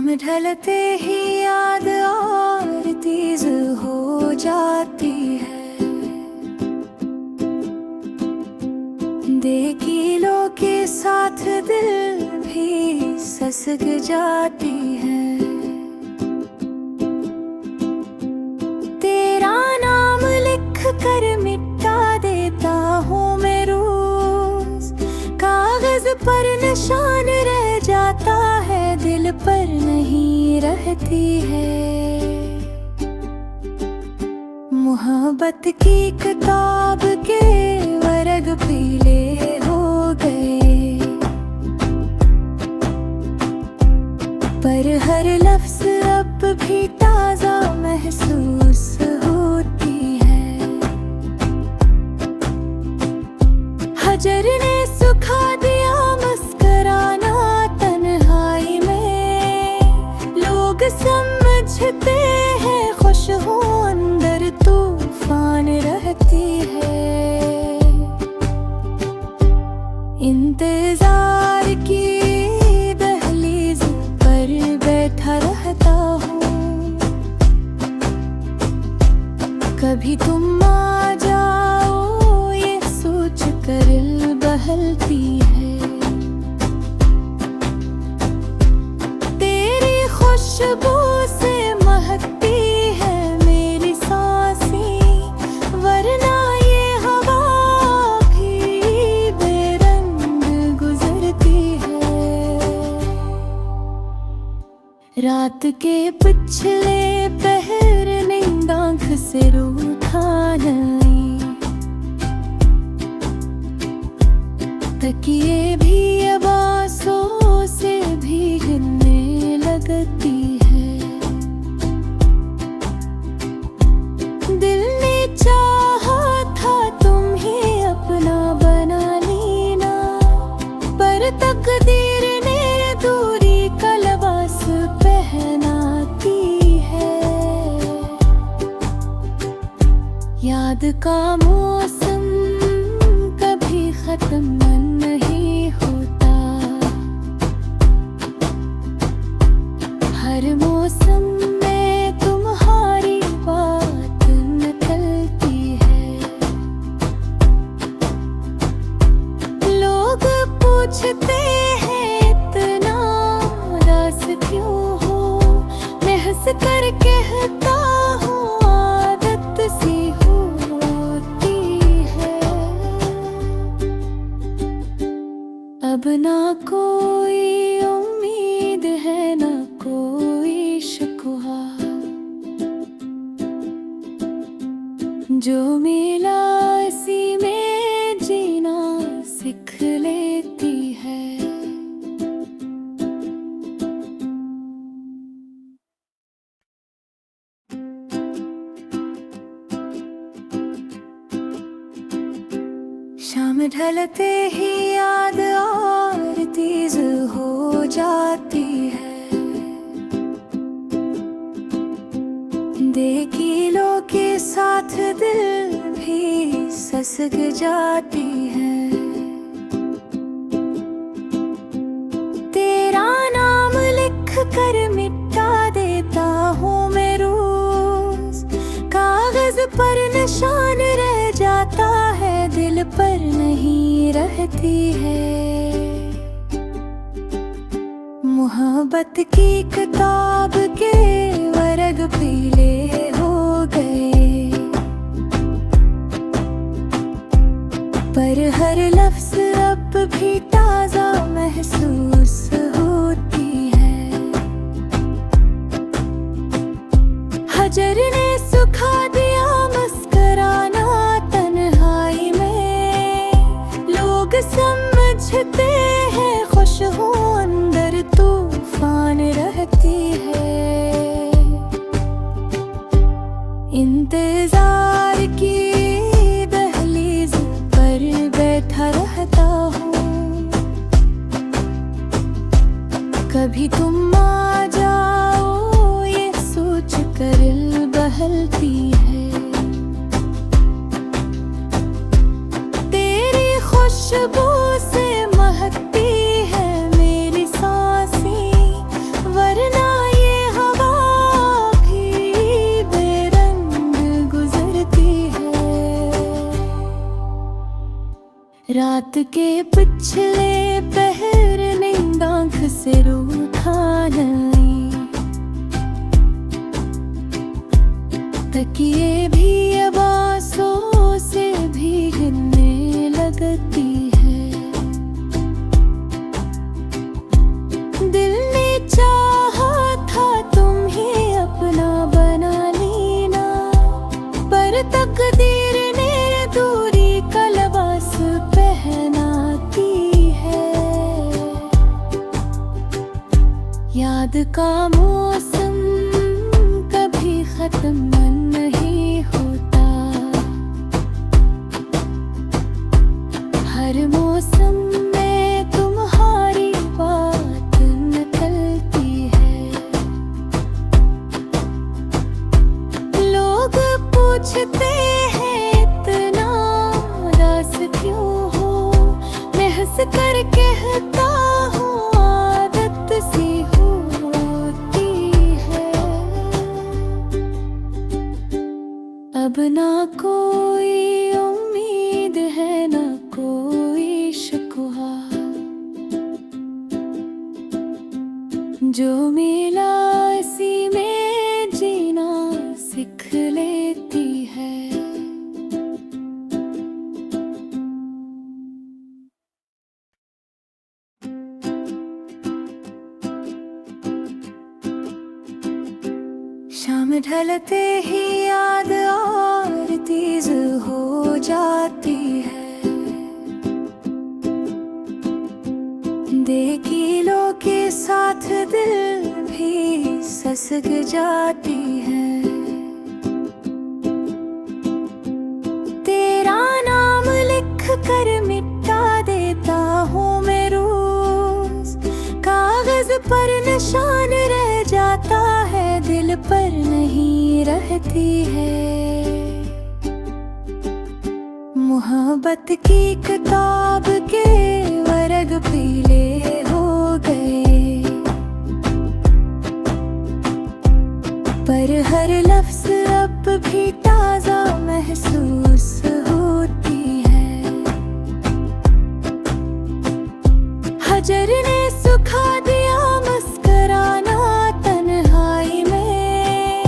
ढलते ही याद और तेज हो जाती है। देखिलों के साथ दिल भी ससक जाती है। तेरा नाम लिख कर मिटा देता हूँ मैं रोज, कागज पर निशान रह जाता है, दिल पर नहीं रहती है। मोहब्बत की किताब के वर्ग पीले हो गए, पर हर लफ्ज अब भी ताजा महसूस होती है। हजर ने सुखा दिया मुस्कुराना तन्हाई में, लोग समझते हैं खुश हूँ, अंदर तूफान रहती है। इंतजार की दहलीज पर बैठा रहता हूँ, कभी तुम आ जाओ ये सोच कर दिल बहलती है। तेरी खुशबू से महकती है मेरी सांसें, वरना ये हवा भी बेरंग गुजरती है। रात के पिछले पहर नींद आँख से रूठा नहीं, तकिए भी अब आंसुओं से भीगने लगती है। दिल ने चाहा था तुम ही अपना बना लेना, पर तकदीर ने दूरी का लिबास पहनाती है। याद का मौसम कभी खत्म नहीं होता, हर मौसम में तुम्हारी बात निकलती है। लोग पूछते हैं इतना उदास क्यों हो, मैं हंस कर कहता हूँ आदत सी होती है। अब ना कोई उम्मीद है ना कोई शिकवा, जो मिला इसी में जीना सीख लेती है। शाम ढलते ही याद और तेज हो जाती है। देखिलों के साथ दिल भी ससक जाती है। तेरा नाम लिख कर मिटा देता हूँ मैं रोज, कागज पर निशान रह जाता है, दिल पर नहीं रहती है। मोहब्बत की किताब के वर्ग पीले हो गए, पर हर लफ्ज अब भी ताजा महसूस होती है। हजर ने सुखा दिया मुस्कुराना तन्हाई में, लोग समझते हैं खुश हूँ, अंदर तूफान रहती है। इंतजार की दहलीज पर बैठा रहता हूँ, कभी तुम आ जाओ ये सोच कर दिल बहलती है। तेरी खुशबू से महकती है मेरी सांसें, वरना रात के पिछले पहर नींद आँख से रूठा नहीं, तकिए भी अब आंसुओं से भीगने लगती है। दिल ने चाहा था तुम ही अपना बना लेना, पर तकदीर ने दूरी का लिबास पहनाती है। याद का मौसम कभी खत्म नहीं होता, हर मौसम में तुम्हारी बात निकलती है। लोग पूछते हैं इतना उदास क्यों हो, मैं हंस कर कहता हूँ आदत सी होती है। अब ना कोई उम्मीद है ना कोई शिकवा, जो मिला इसी में जीना सीख लेती है। शाम ढलते ही याद और तेज हो जाती है, देखिलों के साथ दिल भी ससक जाती है। तेरा नाम लिख कर मिटा देता हूँ मैं रोज, कागज पर निशान रह जाता है, दिल पर नहीं रहती है। मोहब्बत की किताब के वर्ग पीले हो गए, पर हर लफ्ज अब भी ताजा महसूस होती है। हजर ने सुखा दिया मुस्कुराना तन्हाई में,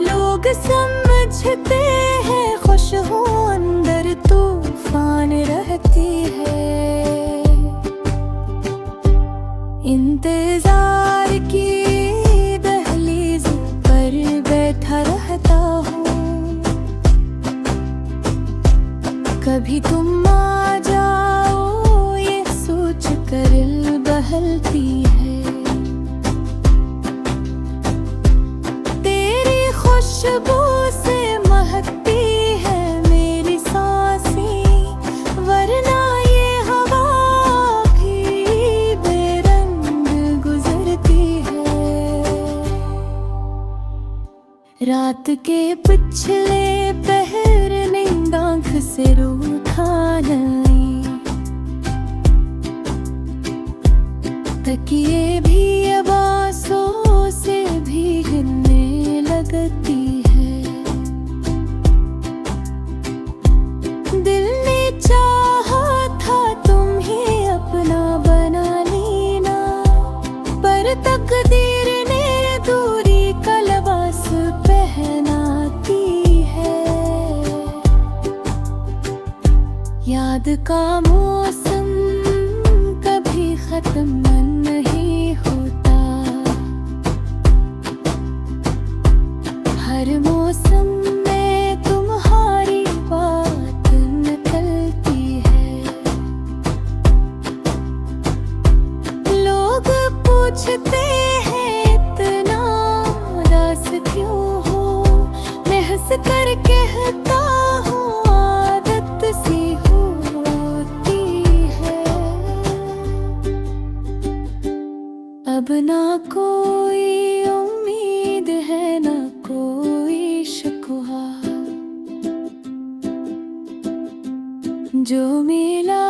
लोग समझते हैं खुश हूँ अंदर तूफान रहती है। इंतजार की दहलीज पर बैठा रहता हूँ, कभी तुम आ जाओ ये सोच कर दिल बहलती है। तेरी खुशबू से महकती है मेरी सांसें, वरना ये हवा भी बेरंग गुजरती है। रात के पिछले पहर नींद आँख से रूठा नहीं, तकिए भी अब आंसुओं से भीगने लगती है। दिल ने चाहा था तुम ही अपना बना लेना, पर तकदीर ने दूरी का लिबास पहनाती है। याद का मौसम कभी खत्म नहीं होता, हर मौसम में तुम्हारी बात निकलती है। लोग पूछते हैं इतना उदास क्यों हो, मैं हंस कर कहता हूँ आदत सी होती है। अब ना कोई उम्मीद है ना कोई शिकवा, जो मिला